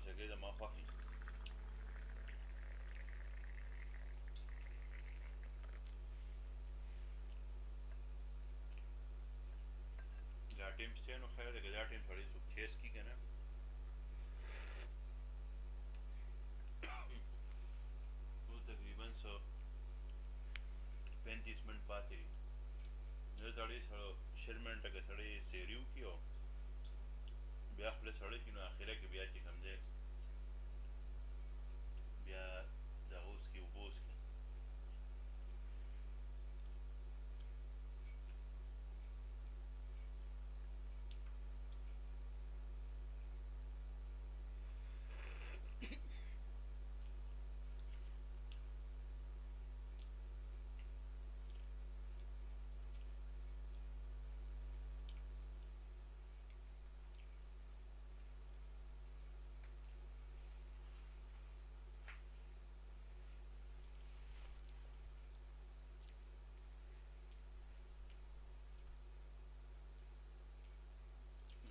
موسیقي زما خوښ دا ټیم چې نو خیر دی که دا ټیم سړی څوک چیس کي که نه اوس تقریبا 35 منټ پاتې دي زه سړی شل منټه که سړی سیري وکړي او بیا خپله سړی کړي نو اخره کې بیا چې کوم دی بیا دغه وڅښي اوبه وڅښي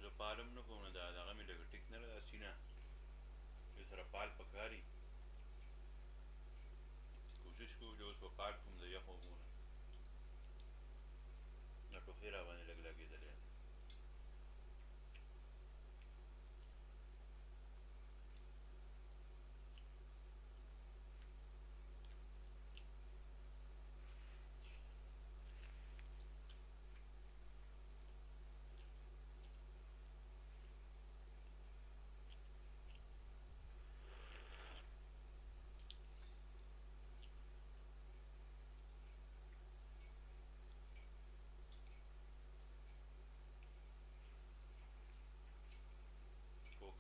زه پالم نه کوم نو دا دغه مې لږ ټیک نه ده دا سینه دې سره پال پکار وي کوشش کوو چې اوس به پال کړم د یخو اوبو نه دا ټوخی راباندې لږ لګېدلی ده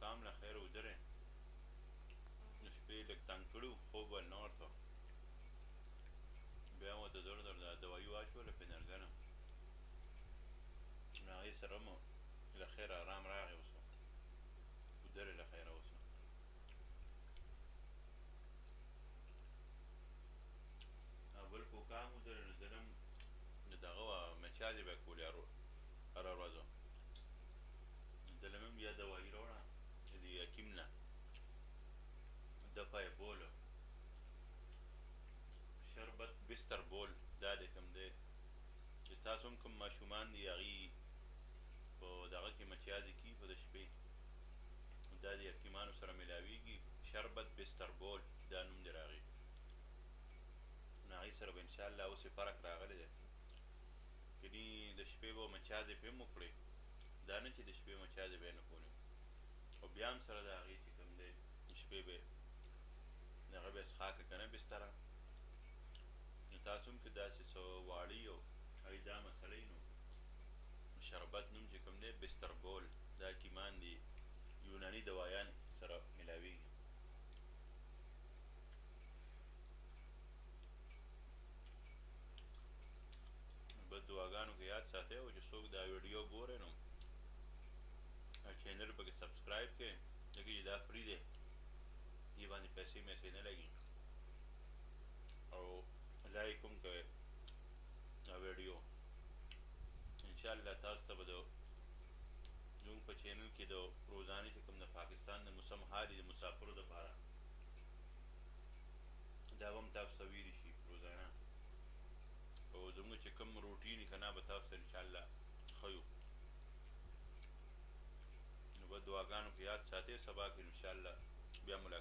کوکام نه خیر ودرې د شپې لږ تنګ کړي وو خوب ول نه ورته بیا مو ته زر دا دوایي واچوله پنرګنه نو هغې سره مو له خیره ارام راغی اوس ودرې له خیره اوس او بل کوکام ودرې نو زه هم د دغه وه مچادې به یې کولې هره ورځ دله مې هم بیا دوایي راوړه د حکیم نه دفع بولو شربت بستر بول دا د کوم دی چې تاسو هم کوم ماشومان دي هغې په دغه کې مچیازې کي په د شپې دا د حکیمانو سره ملاویږي شربت بستر بول دا نوم دی راغی نو هغې سره به انشاءالله اوس یې فرق راغلی دی کني د شپې به مچیازې پې هم وکړې دا نه چې د شپې مچیازې به یې نه کولې او بیا هم سره د هغې چې کوم دی د شپې به هغه به یې څښاکه که نه بستره نو تاسو هم که داسې څه واړه او هغې دا مسله نو شربت نوم چې کوم دی بستر بول دا حکیمان دي یوناني دوایان سره ملاویږي بس دعاګانو کې یاد ساتئ او چې څوک دا ویډیو ګورئ نو چینل پکې سبسکرایب کړئ ځکه چې دا فری دی دې باندې پیسې میسې نه لګي او لایک هم کوئ دا ویډیو انشاءالله تاسو ته به د زموږ په چینل کې د روزانه چې کوم د پاکستان د موسم حال د مسافرو دپاره دا به هم تاسو ته ویلي شي روزانه او زموږ چې کوم روټین که نه به تاسو ته انشاءالله ښیو نو به دعاګانو کې یاد ساتئ سبا کې انشاءالله بیا ملاقات